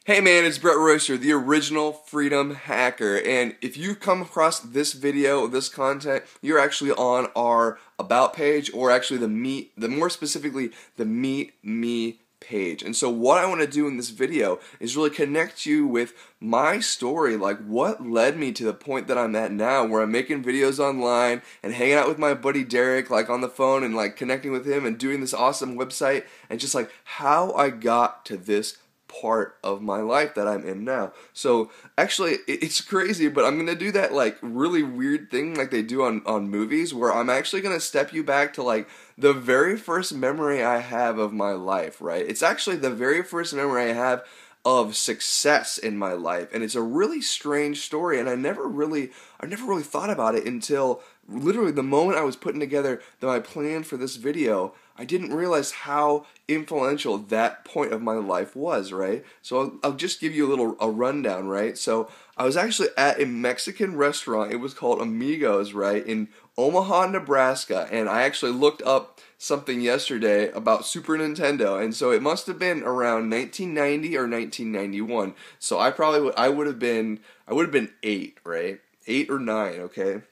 Hey man, it's Bret Royster, the original freedom hacker, and if you come across this video, this content, you're actually on our About page, or actually more specifically, the Meet Me page. And so what I want to do in this video is really connect you with my story, like what led me to the point that I'm at now, where I'm making videos online and hanging out with my buddy Derek, like on the phone, and like connecting with him and doing this awesome website, and just like how I got to this part of my life that I'm in now. So actually it's crazy, but I'm gonna do that like really weird thing like they do on movies, where I'm actually gonna step you back to like the very first memory I have of my life, right? It's actually the very first memory I have of success in my life, and it's a really strange story, and I never really thought about it until literally the moment I was putting together my plan for this video. I didn't realize how influential that point of my life was, right? So I'll just give you a rundown, right? So I was actually at a Mexican restaurant. It was called Amigos, right, in Omaha, Nebraska, and I actually looked up something yesterday about Super Nintendo, and so it must have been around 1990 or 1991. So I would have been 8, right? 8 or 9, okay?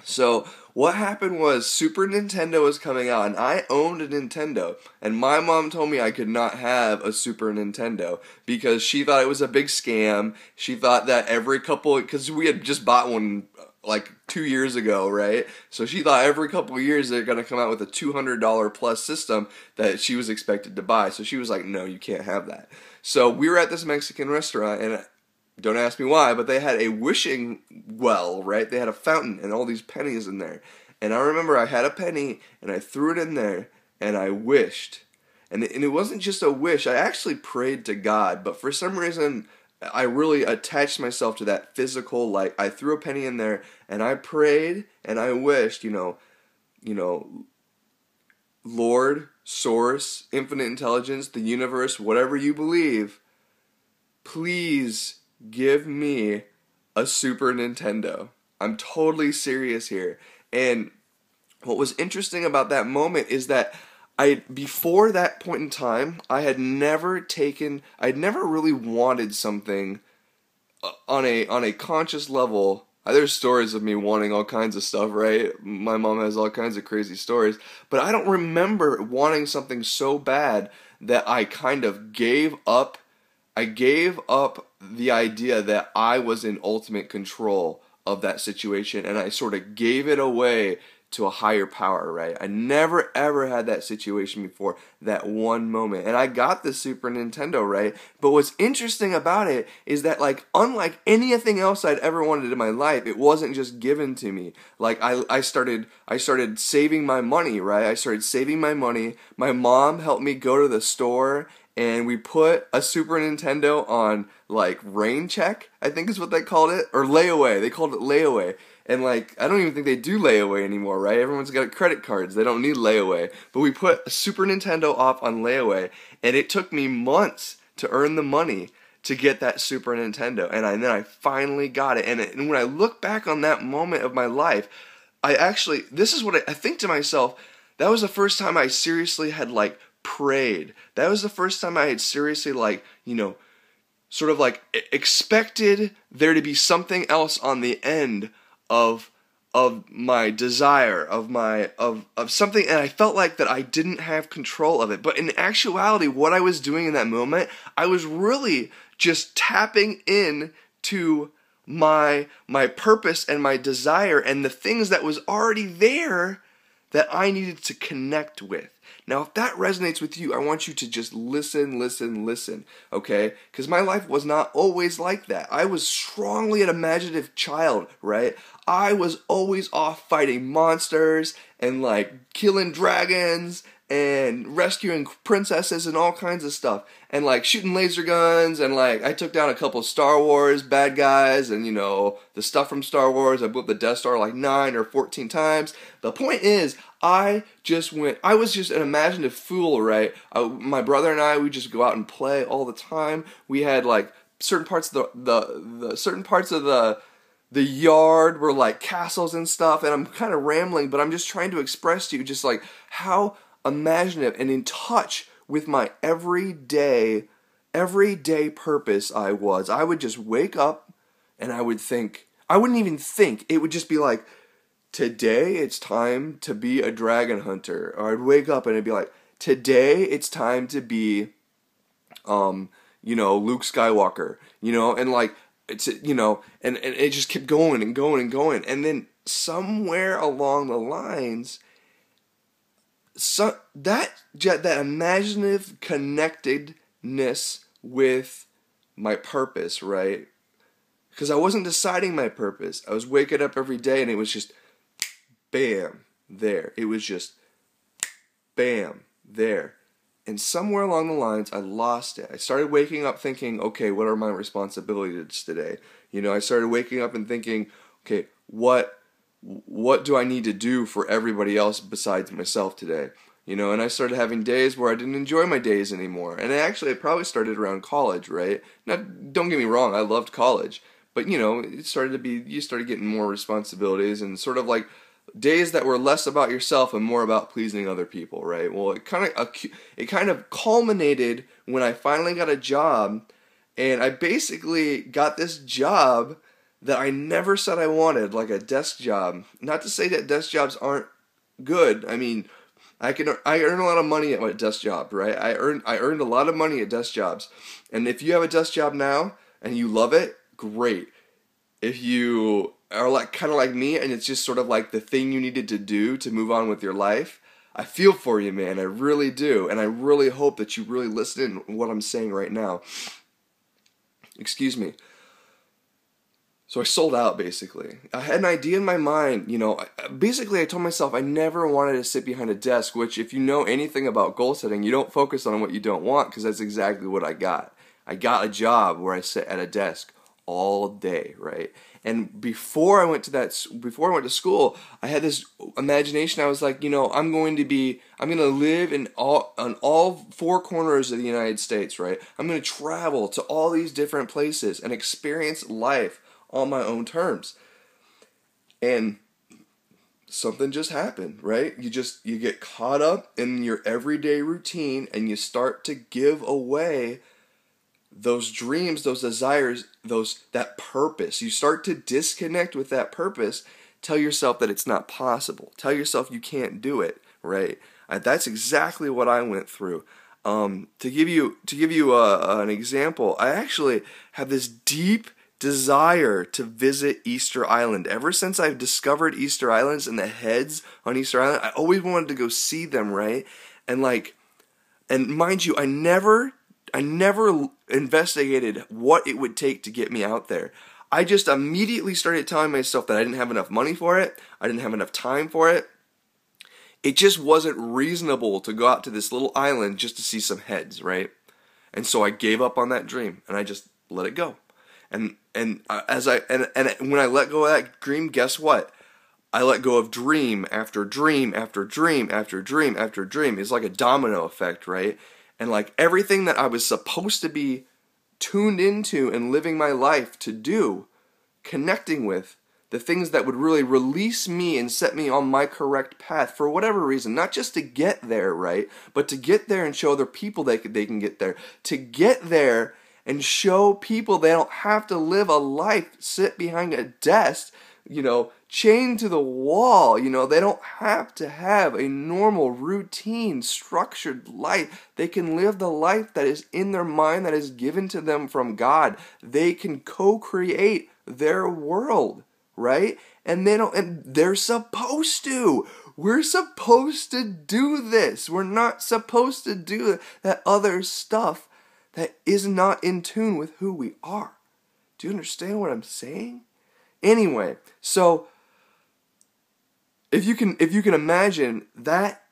So what happened was Super Nintendo was coming out, and I owned a Nintendo, and my mom told me I could not have a Super Nintendo because she thought it was a big scam. She thought that because we had just bought one like 2 years ago, right? So she thought every couple of years they're going to come out with a $200 plus system that she was expected to buy. So she was like, no, you can't have that. So we were at this Mexican restaurant, and don't ask me why, but they had a wishing well, right? They had a fountain and all these pennies in there. And I remember I had a penny, and I threw it in there, and I wished. And it wasn't just a wish. I actually prayed to God, but for some reason, I really attached myself to that physical, like, I threw a penny in there, and I prayed, and I wished, Lord, Source, Infinite Intelligence, the universe, whatever you believe, please give me a Super Nintendo. I'm totally serious here. And what was interesting about that moment is that before that point in time, I'd never really wanted something on a conscious level. There's stories of me wanting all kinds of stuff, right? My mom has all kinds of crazy stories, but I don't remember wanting something so bad that I kind of gave up. I gave up the idea that I was in ultimate control of that situation, and I sort of gave it away to a higher power, right? I never ever had that situation before, that one moment. And I got the Super Nintendo, right? But what's interesting about it is that, like, unlike anything else I'd ever wanted in my life, it wasn't just given to me. Like, I started saving my money, right? I started saving my money. My mom helped me go to the store, and we put a Super Nintendo on, like, rain check, I think is what they called it, or layaway. They called it layaway. And, like, I don't even think they do layaway anymore, right? Everyone's got credit cards. They don't need layaway. But we put a Super Nintendo off on layaway, and it took me months to earn the money to get that Super Nintendo. And then I finally got it. And when I look back on that moment of my life, this is what I think to myself, that was the first time I seriously had, like, prayed. That was the first time I had seriously, like, sort of like expected there to be something else on the end of my desire, of something, and I felt like that I didn't have control of it. But in actuality, what I was doing in that moment, I was really just tapping in to my purpose and my desire and the things that was already there that I needed to connect with. Now, if that resonates with you, I want you to just listen, okay? Because my life was not always like that. I was strongly an imaginative child, right? I was always off fighting monsters and, like, killing dragons and rescuing princesses and all kinds of stuff. And, like, shooting laser guns, and, like, I took down a couple Star Wars bad guys and, the stuff from Star Wars. I blew up the Death Star like 9 or 14 times. The point is, I was just an imaginative fool, right? My brother and I, we just go out and play all the time. We had, like, certain parts of the yard were like castles and stuff, and I'm kind of rambling, but I'm just trying to express to you just like how imaginative and in touch with my everyday everyday purpose I would just wake up and I would think, I wouldn't even think, it would just be like, today it's time to be a dragon hunter. Or I'd wake up and it'd be like, today it's time to be, Luke Skywalker, and like, it's, and it just kept going and going and going. And then somewhere along the lines, that imaginative connectedness with my purpose, right? Because I wasn't deciding my purpose. I was waking up every day and it was just bam, there. It was just bam, there. And somewhere along the lines, I lost it. I started waking up thinking, okay, what are my responsibilities today? I started waking up and thinking, okay, what do I need to do for everybody else besides myself today? And I started having days where I didn't enjoy my days anymore. And it probably started around college, right? Now, don't get me wrong, I loved college. But, you started getting more responsibilities and sort of like days that were less about yourself and more about pleasing other people, right? Well, it kind of culminated when I finally got a job, and I basically got this job that I never said I wanted, like a desk job. Not to say that desk jobs aren't good. I mean, I earn a lot of money at my desk job, right? I earned a lot of money at desk jobs. And if you have a desk job now and you love it, great. If you are kind of like me and it's just sort of like the thing you needed to do to move on with your life, I feel for you, man. I really do. And I really hope that you really listen to what I'm saying right now. Excuse me. So I sold out, basically. I had an idea in my mind, basically I told myself I never wanted to sit behind a desk, which if you know anything about goal setting, you don't focus on what you don't want, because that's exactly what I got. I got a job where I sit at a desk all day, right? And before I went to school, I had this imagination. I was like, I'm going to live on all four corners of the United States, right? I'm going to travel to all these different places and experience life on my own terms. And something just happened, right? You get caught up in your everyday routine and you start to give away those dreams, those desires, that purpose. You start to disconnect with that purpose. Tell yourself that it's not possible. Tell yourself you can't do it, right? That's exactly what I went through. To give you an example, I actually have this deep desire to visit Easter Island. Ever since I've discovered Easter Islands and the heads on Easter Island, I always wanted to go see them, right? And mind you, I never investigated what it would take to get me out there. I just immediately started telling myself that I didn't have enough money for it. I didn't have enough time for it. It just wasn't reasonable to go out to this little island just to see some heads, right? And so I gave up on that dream and I just let it go. And when I let go of that dream, guess what? I let go of dream after dream after dream after dream after dream. It's like a domino effect, right? And like everything that I was supposed to be tuned into and living my life to do, connecting with, the things that would really release me and set me on my correct path for whatever reason, not just to get there, right? But to get there and show other people they can get there. To get there and show people they don't have to live a life, sit behind a desk, chained to the wall. They don't have to have a normal, routine, structured life. They can live the life that is in their mind, that is given to them from God. They can co-create their world, right? And they're supposed to. We're supposed to do this. We're not supposed to do that other stuff that is not in tune with who we are. Do you understand what I'm saying? Anyway, so if you can imagine, that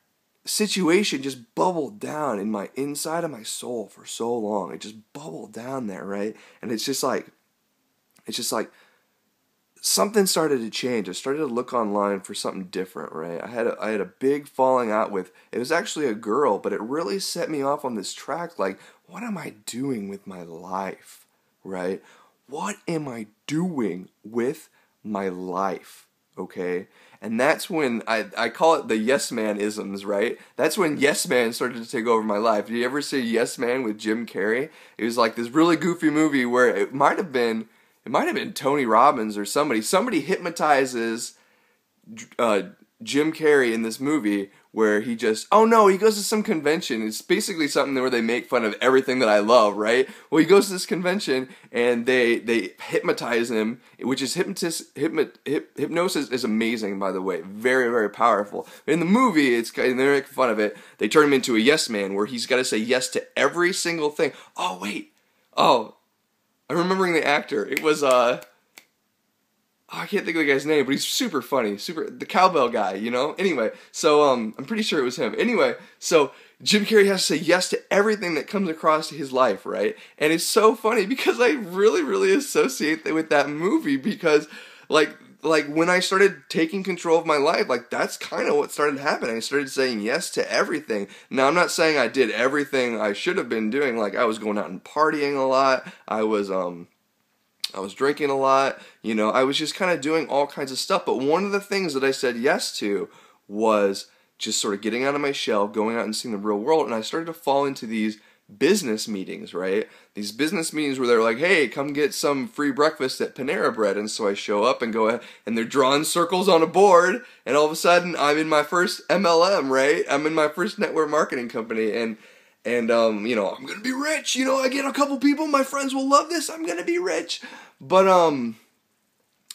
situation just bubbled down in my inside of my soul for so long. It just bubbled down there, right? And it's just like something started to change. I started to look online for something different, right? I had a big falling out with, it was actually a girl, but it really set me off on this track, like, what am I doing with my life, right? What am I doing with my life? okay? And that's when I call it the yes man isms, right? That's when yes man started to take over my life. Did you ever see Yes Man with Jim Carrey? It was like this really goofy movie where it might have been Tony Robbins or somebody. Somebody hypnotizes Jim Carrey in this movie where he just, oh no, he goes to some convention. It's basically something where they make fun of everything that I love, right? Well, he goes to this convention and they hypnotize him, which is hypnosis is amazing, by the way, very, very powerful. In the movie, they're making fun of it. They turn him into a yes man where he's got to say yes to every single thing. Oh wait, I'm remembering the actor. It was I can't think of the guy's name, but he's super funny, the cowbell guy, you know? Anyway, so I'm pretty sure it was him. Anyway, so Jim Carrey has to say yes to everything that comes across his life, right? And it's so funny because I really, really associate with that movie because like when I started taking control of my life, like that's kind of what started happening. I started saying yes to everything. Now, I'm not saying I did everything I should have been doing. Like I was going out and partying a lot. I was drinking a lot, you know, I was just kind of doing all kinds of stuff. But one of the things that I said yes to was just sort of getting out of my shell, going out and seeing the real world. And I started to fall into these business meetings, right? These business meetings where they're like, hey, come get some free breakfast at Panera Bread. And so I show up and go ahead, and they're drawing circles on a board. And all of a sudden, I'm in my first MLM, right? I'm in my first network marketing company. And you know, I'm gonna be rich. You know, I get a couple people, my friends will love this. I'm gonna be rich. But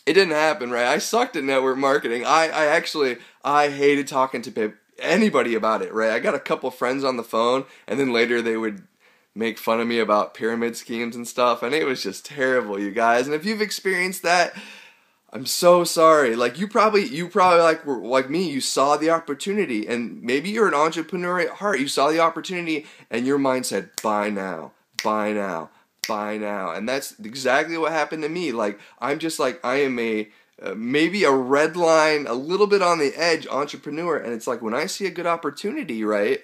it didn't happen, right? I sucked at network marketing. I hated talking to anybody about it, right? I got a couple friends on the phone, and then later they would make fun of me about pyramid schemes and stuff, and it was just terrible, you guys. And if you've experienced that, I'm so sorry. Like you probably were like me. You saw the opportunity, and maybe you're an entrepreneur at heart. You saw the opportunity, and your mind said, "Buy now, buy now, buy now." And that's exactly what happened to me. Like I'm just like I am maybe a red line, a little bit on the edge entrepreneur, and it's like when I see a good opportunity, right?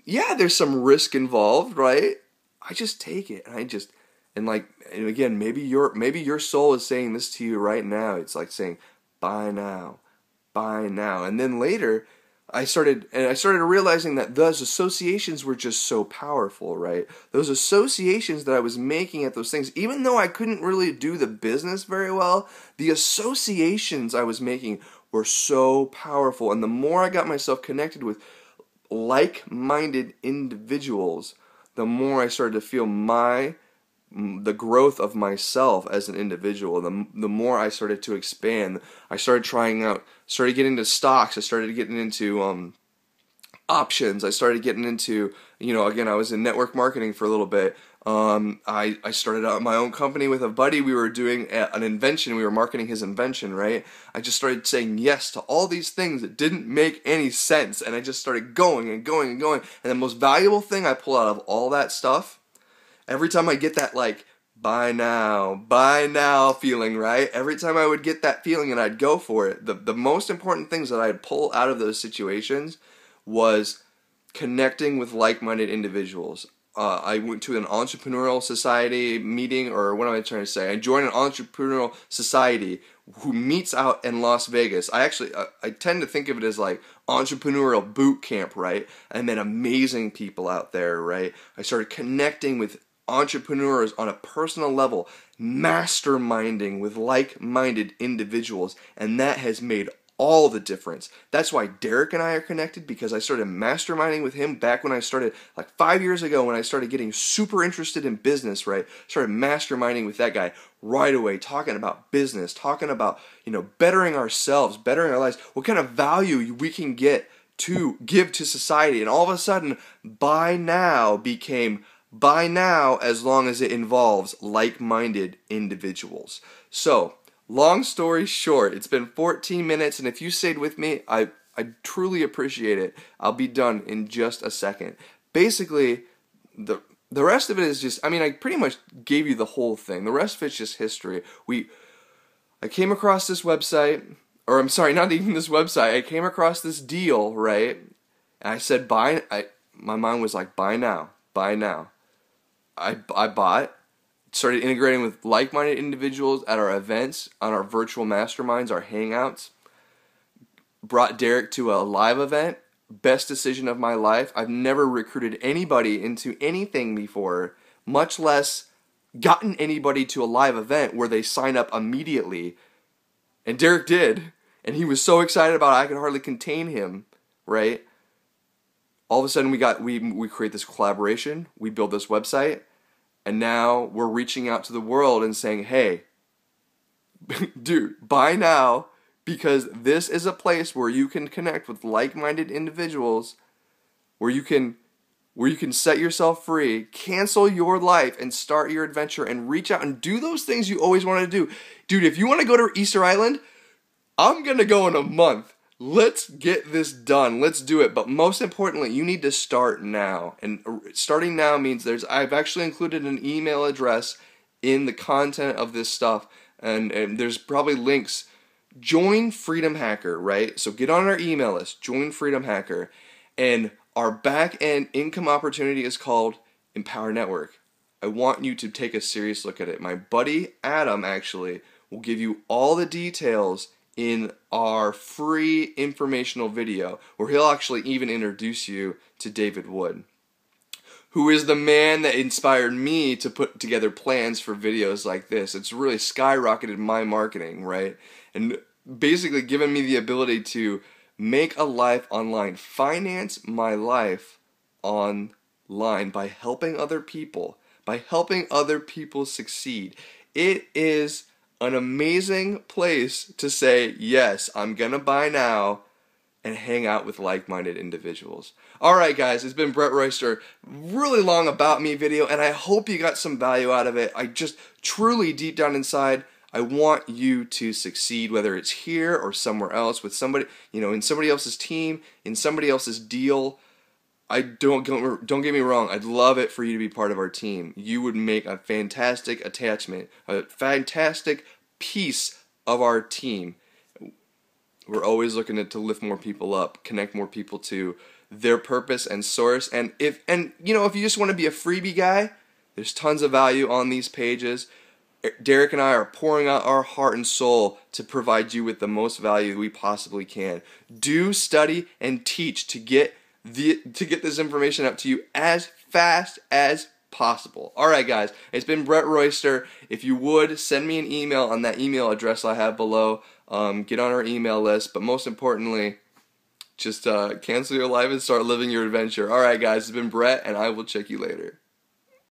Yeah, there's some risk involved, right? I just take it, and again, maybe your soul is saying this to you right now. It's like saying, buy now, buy now. And then later, I started realizing that those associations were just so powerful, right? Those associations that I was making at those things, even though I couldn't really do the business very well, the associations I was making were so powerful. And the more I got myself connected with like-minded individuals, the more I started to feel the growth of myself as an individual. The more I started to expand, I started getting into stocks, I started getting into options, I started getting into, you know, again, I was in network marketing for a little bit. I started out my own company with a buddy. We were doing an invention. We were marketing his invention, right? I just started saying yes to all these things that didn't make any sense, and I just started going and going and going. And the most valuable thing I pull out of all that stuff, every time I get that like buy now feeling, right? Every time I would get that feeling and I'd go for it, the most important things that I'd pull out of those situations was connecting with like-minded individuals. I went to an entrepreneurial society meeting, or what am I trying to say? I joined an entrepreneurial society who meets out in Las Vegas. I tend to think of it as like entrepreneurial boot camp, right? I met amazing people out there, right? I started connecting with entrepreneurs on a personal level, masterminding with like-minded individuals, and that has made all the difference. That's why Derek and I are connected, because I started masterminding with him back when I started, like 5 years ago, when I started getting super interested in business, right? Started masterminding with that guy right away, talking about business, talking about, you know, bettering ourselves, bettering our lives, what kind of value we can get to give to society. And all of a sudden, buy now became buy now as long as it involves like-minded individuals. So, long story short, it's been 14 minutes, and if you stayed with me, I truly appreciate it. I'll be done in just a second. Basically, the rest of it is just, I pretty much gave you the whole thing. The rest of it's just history. I came across this website, or I'm sorry, not even this website. I came across this deal, right? And I said, my mind was like, buy now, buy now. I bought. started integrating with like-minded individuals at our events, on our virtual masterminds, our hangouts. Brought Derek to a live event. Best decision of my life. I've never recruited anybody into anything before, much less gotten anybody to a live event where they sign up immediately. And Derek did. And he was so excited about it, I could hardly contain him, right? All of a sudden we create this collaboration, we build this website, and now we're reaching out to the world and saying, hey, dude, buy now, because this is a place where you can connect with like-minded individuals, where you can set yourself free, cancel your life, and start your adventure, and reach out and do those things you always wanted to do. Dude, if you want to go to Easter Island, I'm going to go in a month. Let's get this done. Let's do it. But most importantly, you need to start now. And starting now means I've actually included an email address in the content of this stuff. And there's probably links. Join Freedom Hacker, right? So get on our email list. Join Freedom Hacker. And our back-end income opportunity is called Empower Network. I want you to take a serious look at it. My buddy Adam actually will give you all the details in our free informational video, where he'll actually even introduce you to David Wood, who is the man that inspired me to put together plans for videos like this. It's really skyrocketed my marketing, right? And basically given me the ability to make a life online, finance my life online by helping other people succeed. It is an amazing place to say, yes, I'm gonna buy now and hang out with like-minded individuals. Alright guys, it's been Bret Royster. Really long About Me video, and I hope you got some value out of it. I just truly, deep down inside, I want you to succeed, whether it's here or somewhere else with somebody, in somebody else's team, in somebody else's deal. Don't get me wrong, I'd love it for you to be part of our team. You would make a fantastic attachment, a fantastic piece of our team. We're always looking to lift more people up, connect more people to their purpose and source. And if you just want to be a freebie guy, there's tons of value on these pages. Derek and I are pouring out our heart and soul to provide you with the most value we possibly can. Do study and teach to get this information up to you as fast as possible. Alright guys, it's been Bret Royster. If you would, send me an email on that email address I have below. Get on our email list, but most importantly, just cancel your life and start living your adventure. Alright guys, it's been Bret, and I will check you later.